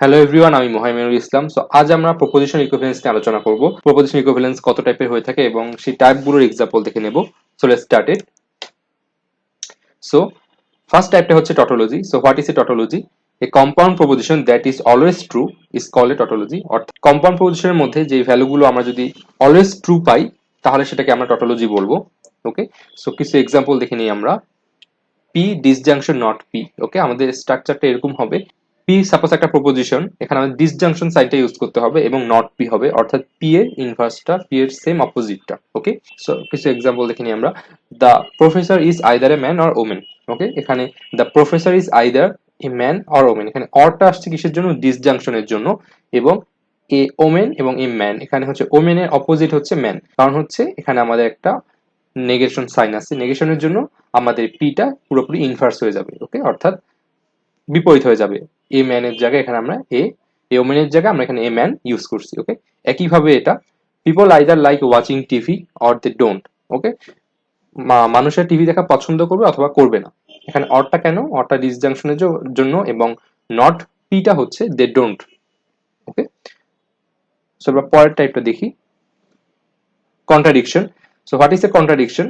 Hello everyone, আমি মোহাম্মদুল ইসলাম। So আজ আমরা প্রপোজিশন ইকুইভ্যালেন্স নিয়ে আলোচনা করব। প্রপোজিশন ইকুইভ্যালেন্স কত টাইপের হয়ে থাকে এবং সেই টাইপগুলোর এক্সাম্পল দেখে নেব। So let's start it. So first টাইপটা হচ্ছে tautology. So what is a tautology? A compound proposition that is always true is called a tautology. অর্থাৎ কম্পাউন্ড প্রপোজিশনের মধ্যে যে ভ্যালুগুলো আমরা যদি অলওয়েজ ট্রু পাই তাহলে সেটাকে আমরা টটোলজি বলবো। ওকে, সো কিছু এক্সাম্পল দেখে নিই আমরা। P disjunction not P. Okay, আমাদের স্ট্রাকচারটা এরকম হবে। পি সাপোজ একটা প্রপোজিশন, এখানে আমাদের ডিসজাংশন সাইনটা ইউজ করতে হবে এবং নট পি হবে, অর্থাৎ পি এর ইনভার্সটা পি এর সেম অপোজিটটা। ওকে, সো কিছু এক্সাম্পল দেখে নিই আমরা। The professor is either a man or women. Okay, এখানে the professor is either a man or women, এখানে অরটা আসছে কিসের জন্য? ডিসজাংশনের জন্য। এবং এ ওমেন এবং এ ম্যান, এখানে হচ্ছে ওমেনের অপোজিট হচ্ছে ম্যান, কারণ হচ্ছে এখানে আমাদের একটা নেগেশন সাইন আছে। নেগেশনের জন্য আমাদের পিটা পুরোপুরি ইনভার্স হয়ে যাবে। ওকে, অর্থাৎ বিপরীত হয়ে যাবে। এ ম্যানের জায়গায় এখানে আমরা এ ওমেনের জায়গায় আমরা এখানে এ ম্যান ইউজ করছি। ওকে, একইভাবে এটা people either like watching TV or they don't. Okay, মানুষের টিভি দেখা পছন্দ করবে অথবা করবে না। এখানে অরটা কেন? অরটা ডিসজাংশনের জন্য এবং নট পিটা হচ্ছে দে ডোন্ট। ওকে, সো আমরা পরের টাইপটা দেখি, contradiction. So what is a contradiction?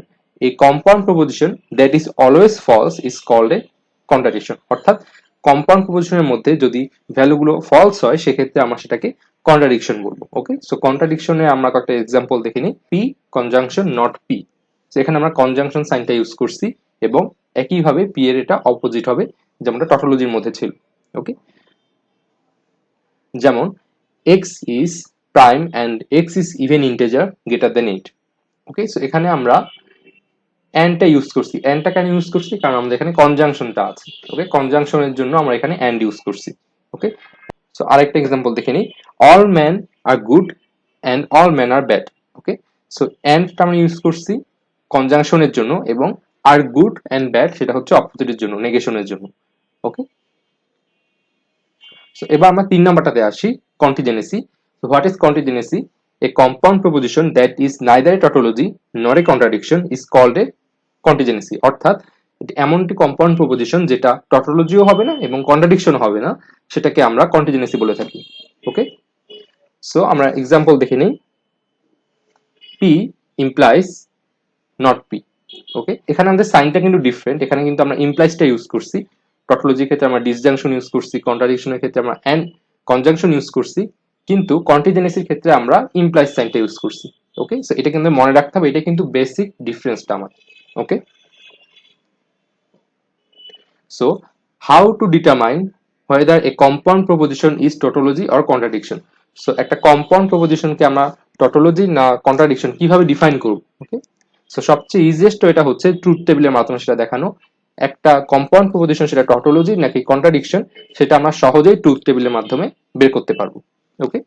A compound proposition that is always false is called a contradiction. অর্থাৎ কম্পাউন্ড প্রপোজিশনের মধ্যে যদি ভ্যালুগুলো ফলস হয় সেক্ষেত্রে আমরা সেটাকে কন্ট্রাডিকশন বলবো। ওকে, সো কন্ট্রাডিকশনে আমরা কয়েকটা এক্সাম্পল দেখে নিই। পি কনজাংশন নট পি, এখানে আমরা কনজাংশন সাইনটা ইউজ করছি এবং একইভাবে পি এর এটা অপোজিট হবে যেমনটা টটোলজির মধ্যে ছিল। ওকে, যেমন x is prime and x is even integer greater than 8। Okay, so এখানে আমরা অ্যান্ডটা ইউজ করছি। অ্যান্ডটা কেন ইউজ করছি? কারণ আমাদের এখানে কনজাংশনটা আছে। ওকে, কনজাংশনের জন্য আমরা এখানে অ্যান্ড ইউজ করছি। ওকে, সো আরেকটা এক্সাম্পল দেখে নিই। All man are good and all man are bad. Okay, so অ্যান্ডটা আমরা ইউজ করছি কনজাংশনের জন্য এবং আর গুড অ্যান্ড ব্যাড সেটা হচ্ছে অপোজিটের জন্য, নেগেশনের জন্য। ওকে, সো এবার আমরা 3 নাম্বারটাতে আসি, কন্টিজেনেসি। So what is contingency? A compound proposition that is neither a tautology nor a contradiction is called a contingency। অর্থাৎ এমনটি কম্পাউন্ড প্রপোজিশন যেটা টটোলজিও হবে না এবং কন্ট্রাডিকশন হবে না, সেটাকে আমরা কন্টিজেন্সি বলে থাকি। ওকে, সো আমরা এক্সাম্পল দেখে নিই। P implies not P. Okay, এখানে আমাদের সাইনটা কিন্তু ডিফারেন্ট। এখানে কিন্তু আমরা ইমপ্লাইজটা ইউজ করছি, টটোলজির ক্ষেত্রে আমরা ডিসজাংশন ইউজ করছি, কন্ট্রাডিকশনের ক্ষেত্রে আমরা অ্যান্ড কনজাংশন ইউজ করছি, কিন্তু কন্টিজেন্সির ক্ষেত্রে আমরা ইমপ্লাইজ সাইনটা ইউজ করছি। ওকে, সো এটা কিন্তু মনে রাখতে হবে, এটা কিন্তু বেসিক ডিফারেন্সটা আমার। Okay, so how to determine whether a compound proposition is tautology or contradiction। সো একটা কম্পাউন্ড প্রপোজিশনকে আমরা টটোলজি না কন্ট্রাডিকশন কিভাবে ডিফাইন করব? ওকে, সো সবচেয়ে ইজিয়েস্ট এটা হচ্ছে ট্রুথ টেবিলের মাধ্যমে সেটা দেখানো। একটা কম্পাউন্ড প্রপোজিশন সেটা টটোলজি নাকি কন্ট্রাডিকশন সেটা আমরা সহজেই ট্রুথ টেবিলের মাধ্যমে বের করতে পারবো। ওকে,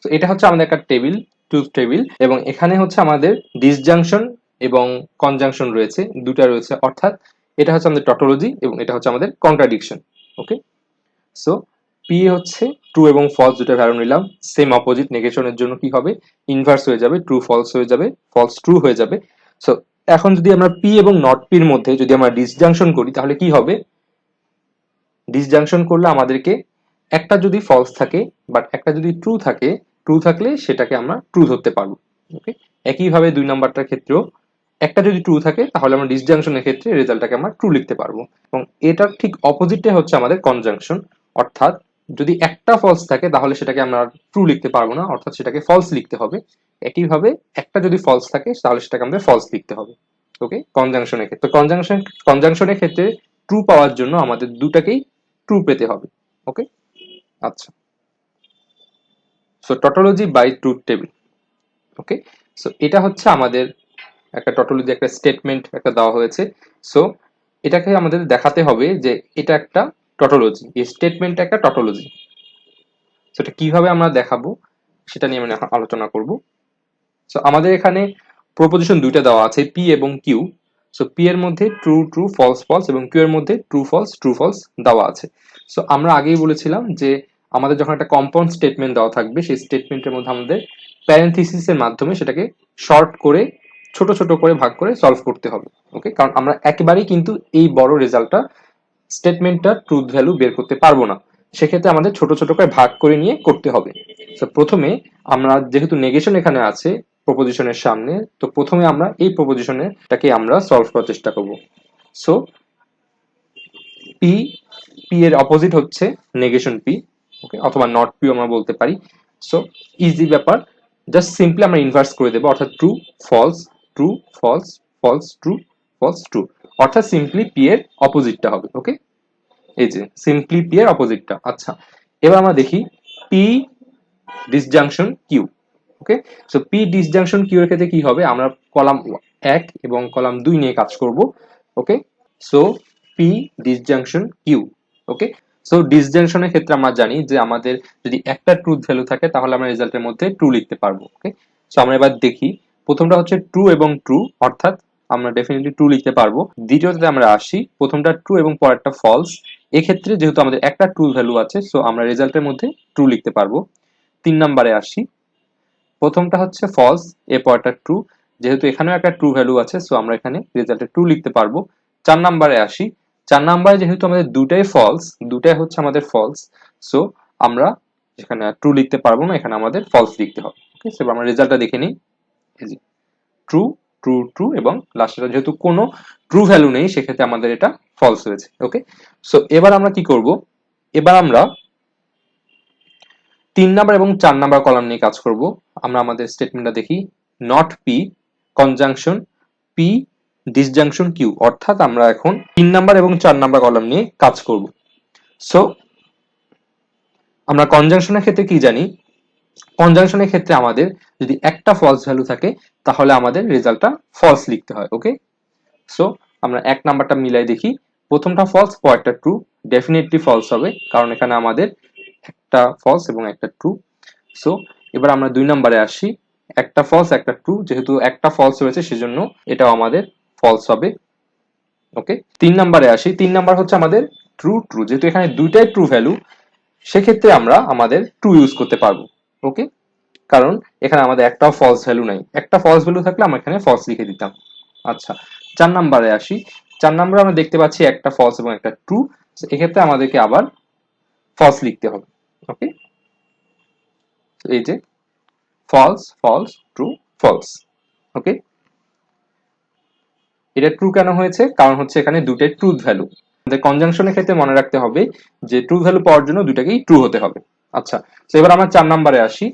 তো এটা হচ্ছে আমাদের একটা টেবিল, ট্রুথ টেবিল, এবং এখানে হচ্ছে আমাদের ডিসজাংশন এবং কনজাংশন রয়েছে, দুটা রয়েছে। অর্থাৎ এটা হচ্ছে আমাদের টটোলজি এবং এটা হচ্ছে আমাদের কন্ট্রাডিকশন। ওকে, সো পি হচ্ছে ট্রু এবং ফলস দুটো ভ্যালু নিলাম, সেম অপোজিট। নেগেশনের জন্য কি হবে? ইনভার্স হয়ে যাবে, ট্রু ফলস হয়ে যাবে, ফলস ট্রু হয়ে যাবে। সো এখন যদি আমরা পি এবং নট পির মধ্যে যদি আমরা ডিসজাংশন করি তাহলে কি হবে? ডিসজাংশন করলে আমাদেরকে একটা যদি ফলস থাকে বাট একটা যদি ট্রু থাকে, ট্রু থাকলে সেটাকে আমরা ট্রু ধরতে পারবো। ওকে, একইভাবে 2 নাম্বারটার ক্ষেত্রেও একটা যদি ট্রু থাকে তাহলে আমরা ডিসজাংশনের ক্ষেত্রে রেজাল্টটাকে আমরা ট্রু লিখতে পারবো। এবং এটার ঠিক অপোজিটটাই হচ্ছে আমাদের কনজাংশন। অর্থাৎ যদি একটা ফলস থাকে তাহলে সেটাকে আমরা ট্রু লিখতে পারবো না, অর্থাৎ সেটাকে ফলস লিখতে হবে। একইভাবে একটা যদি ফলস থাকে তাহলে সেটাকে আমাদের ফলস লিখতে হবে। ওকে, কনজাংশনের ক্ষেত্রে কনজাংশনের ক্ষেত্রে ট্রু পাওয়ার জন্য আমাদের দুটাকেই ট্রু পেতে হবে। ওকে, আচ্ছা, so tautology by truth table. Okay, so এটা হচ্ছে আমাদের একটা টটোলজি, একটা স্টেটমেন্ট একটা দেওয়া হয়েছে। সো এটাকে আমাদের দেখাতে হবে যে এটা একটা টটোলজি, এই স্টেটমেন্টটা একটা টটোলজি। সো এটা কিভাবে আমরা দেখাবো সেটা নিয়ে আমি এখন আলোচনা করব। সো আমাদের এখানে প্রপোজিশন দুইটা দেওয়া আছে, পি এবং কিউ। সো পি এর মধ্যে ট্রু ট্রু ফলস ফলস এবং কিউ এর মধ্যে ট্রু ফলস দেওয়া আছে। সো আমরা আগেই বলেছিলাম যে আমাদের যখন একটা কম্পাউন্ড স্টেটমেন্ট দেওয়া থাকবে সেই স্টেটমেন্টের মধ্যে আমাদের প্যারেনথিসিসের মাধ্যমে সেটাকে শর্ট করে ছোট ছোট করে ভাগ করে সলভ করতে হবে। ওকে, কারণ আমরা একেবারেই কিন্তু এই বড় রেজাল্টটা স্টেটমেন্টটা ট্রুথ ভ্যালু বের করতে পারবো না। সেক্ষেত্রে আমাদের ছোট ছোট করে ভাগ করে নিয়ে করতে হবে। তো প্রথমে আমরা যেহেতু নেগেশন এখানে আছে প্রপোজিশনের সামনে, তো প্রথমে আমরা এই প্রপোজিশনটাকে আমরা সলভ করার চেষ্টা করব। সো পি, পি এর অপোজিট হচ্ছে নেগেশন পি, ওকে, অথবা নট পি আমরা বলতে পারি। সো ইজি ব্যাপার, জাস্ট সিম্পলি আমরা ইনভার্স করে দেবো, অর্থাৎ true false true false false true false true, অর্থাৎ সিম্পলি পি এর অপোজিটটা হবে। ওকে, এই যে সিম্পলি পি এর অপোজিটটা। আচ্ছা, এবার আমরা দেখি পি ডিসজাংশন কিউ। ওকে, সো পি ডিসজাংশন কিউ এর ক্ষেত্রে কি হবে, আমরা কলাম 1 এবং কলাম 2 নিয়ে কাজ করব। ওকে, সো পি ডিসজাংশন কিউ। ওকে, সো ডিসজাংশনের ক্ষেত্রে আমরা জানি যে আমাদের যদি একটা ট্রুথ ভ্যালু থাকে তাহলে আমরা রেজাল্টের মধ্যে ট্রু লিখতে পারবো। ওকে, সো আমরা এবার দেখি, প্রথমটা হচ্ছে ট্রু এবং ট্রু, অর্থাৎ আমরা ডেফিনেটলি ট্রু লিখতে পারবো। দ্বিতীয়তে আমরা আসি, প্রথমটা ট্রু এবং পরেরটা ফলস, এক্ষেত্রে যেহেতু আমাদের একটা ট্রু ভ্যালু আছে সো আমরা রেজাল্টের মধ্যে ট্রু লিখতে পারবো। 3 নম্বরে আসি, প্রথমটা হচ্ছে ফলস, এরপরটা ট্রু, যেহেতু এখানেও একটা ট্রু ভ্যালু আছে সো আমরা এখানে রেজাল্টে ট্রু লিখতে পারবো। 4 নম্বরে আসি, 4 নম্বরে যেহেতু আমাদের দুটাই ফলস, দুটাই হচ্ছে আমাদের ফলস, সো আমরা এখানে ট্রু লিখতে পারবো না, এখানে আমাদের ফলস লিখতে হবে। ওকে, সো আমরা রেজাল্টটা দেখে নিই, ট্রু ট্রু ট্রু এবং লাস্টেটা যেহেতু কোনো ট্রু ভ্যালু নেই সেক্ষেত্রে আমাদের এটা ফলস হয়েছে। ওকে, সো এবার আমরা কি করব, এবার আমরা 3 নাম্বার এবং 4 নাম্বার কলাম নিয়ে কাজ করব। আমরা আমাদের স্টেটমেন্টটা দেখি, not p conjunction p disjunction q, অর্থাৎ আমরা এখন 3 নাম্বার এবং 4 নাম্বার কলাম নিয়ে কাজ করব। সো আমরা কনজাংশনের ক্ষেত্রে কি জানি, কনজাংশনের ক্ষেত্রে আমাদের যদি একটা ফলস ভ্যালু থাকে তাহলে আমাদের রেজাল্টটা ফলস লিখতে হয়। ওকে, সো আমরা 1 নাম্বারটা মিলাই দেখি, প্রথমটা ফলস পরেরটা ট্রু, ডেফিনেটলি ফলস হবে কারণ এখানে আমাদের একটা ফলস এবং একটা ট্রু। সো এবার আমরা 2 নম্বরে আসি, একটা ফলস একটা ট্রু, যেহেতু একটা ফলস রয়েছে সেজন্য এটাও আমাদের ফলস হবে। ওকে, 3 নম্বরে আসি, 3 নাম্বার হচ্ছে আমাদের ট্রু ট্রু, যেহেতু এখানে দুইটাই ট্রু ভ্যালু সেক্ষেত্রে আমরা আমাদের ট্রু ইউজ করতে পারবো। ওকে, কারণ এখানে আমাদের একটাও ফলস ভ্যালু নাই, একটা ফলস ভ্যালু থাকলে আমরা এখানে ফলস লিখে দিতাম। আচ্ছা, 4 নম্বরে আসি, 4 নম্বরে আমরা দেখতে পাচ্ছি একটা ফলস এবং একটা ট্রু, এক্ষেত্রে আমাদেরকে আবার ফলস লিখতে হবে। ওকে, এই যে ফলস ফলস ট্রু ফলস। ওকে, এটা ট্রু কেন হয়েছে, কারণ হচ্ছে এখানে দুটাই ট্রুথ ভ্যালু। আমাদের কনজাংশনের ক্ষেত্রে মনে রাখতে হবে যে ট্রু ভ্যালু পাওয়ার জন্য দুটাকেই ট্রু হতে হবে। আচ্ছা, তো এবার আমরা 4 নম্বরে আসি,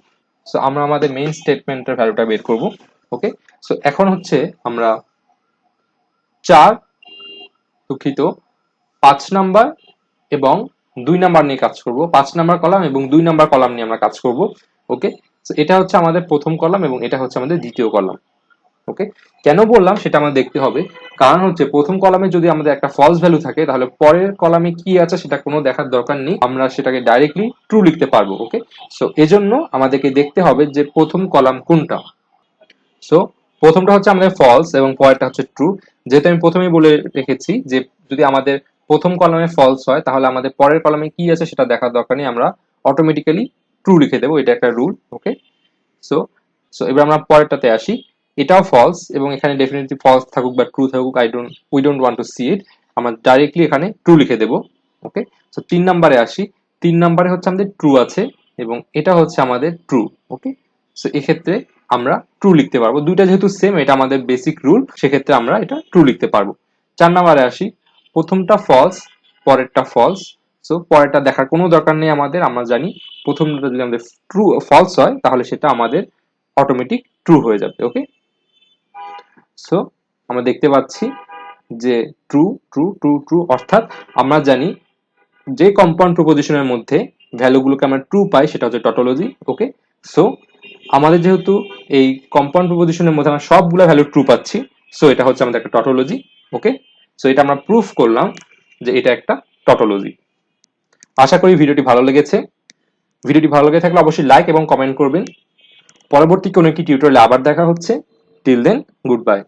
সো আমরা আমাদের মেইন স্টেটমেন্টের ভ্যালুটা বের করব। ওকে, সো এখন হচ্ছে আমরা 4 দুঃখিত 5 নাম্বার এবং 2 নাম্বার নিয়ে কাজ করব, 5 নাম্বার কলাম এবং 2 নাম্বার কলাম নিয়ে আমরা কাজ করব। ওকে, সো এটা হচ্ছে আমাদের প্রথম কলাম এবং এটা হচ্ছে আমাদের দ্বিতীয় কলাম। ওকে, কেন বললাম সেটা আমাদের দেখতে হবে, কারণ হচ্ছে প্রথম কলামে যদি আমাদের একটা ফলস ভ্যালু থাকে তাহলে পরের কলামে কি আছে সেটা কোনো দেখার দরকার নেই, আমরা সেটাকে ডাইরেক্টলি ট্রু লিখতে পারবো। ওকে, সো এজন্য আমাদেরকে দেখতে হবে যে প্রথম কলাম কোনটা। সো প্রথমটা হচ্ছে আমাদের ফলস এবং পরেরটা হচ্ছে ট্রু, যেহেতু আমি প্রথমেই বলে রেখেছি যে যদি আমাদের প্রথম কলামে ফলস হয় তাহলে আমাদের পরের কলামে কি আছে সেটা দেখার দরকার নেই, আমরা অটোমেটিক্যালি ট্রু লিখে দেবো, এটা একটা রুল। ওকে, সো সো এবার আমরা পরেরটাতে আসি, এটাও ফলস এবং এখানে ডেফিনেটলি ফলস থাকুক বা ট্রু থাকুক, we don't want to see it, আমরা ডাইরেক্টলি এখানে ট্রু লিখে দেবো। ওকে, সো 3 নাম্বারে আসি, 3 নাম্বারে হচ্ছে আমাদের ট্রু আছে এবং এটা হচ্ছে আমাদের ট্রু। ওকে, সো এক্ষেত্রে আমরা ট্রু লিখতে পারবো, দুইটা যেহেতু সেম এটা আমাদের বেসিক রুল, সেক্ষেত্রে আমরা এটা ট্রু লিখতে পারবো। 4 নাম্বারে আসি, প্রথমটা ফলস পরেরটা ফলস, সো পরেরটা দেখার কোনো দরকার নেই আমাদের, আমরা জানি প্রথমটা যদি আমাদের ট্রু ফলস হয় তাহলে সেটা আমাদের অটোমেটিক ট্রু হয়ে যাবে। ওকে, সো আমরা দেখতে পাচ্ছি যে ট্রু ট্রু ট্রু ট্রু, অর্থাৎ আমরা জানি যে কম্পাউন্ড প্রপোজিশনের মধ্যে ভ্যালুগুলোকে আমরা ট্রু পাই সেটা হচ্ছে টটোলজি। ওকে, সো আমাদের যেহেতু এই কম্পাউন্ড প্রপোজিশনের মধ্যে আমরা সবগুলো ভ্যালু ট্রু পাচ্ছি, সো এটা হচ্ছে আমাদের একটা টটোলজি। ওকে, সো এটা আমরা প্রুফ করলাম যে এটা একটা টটোলজি। আশা করি ভিডিওটি ভালো লেগেছে, ভিডিওটি ভালো লেগে থাকলে অবশ্যই লাইক এবং কমেন্ট করবেন। পরবর্তী কোনো একটি টিউটোরিয়ালে আবার দেখা হচ্ছে, টিল দেন গুড বাই।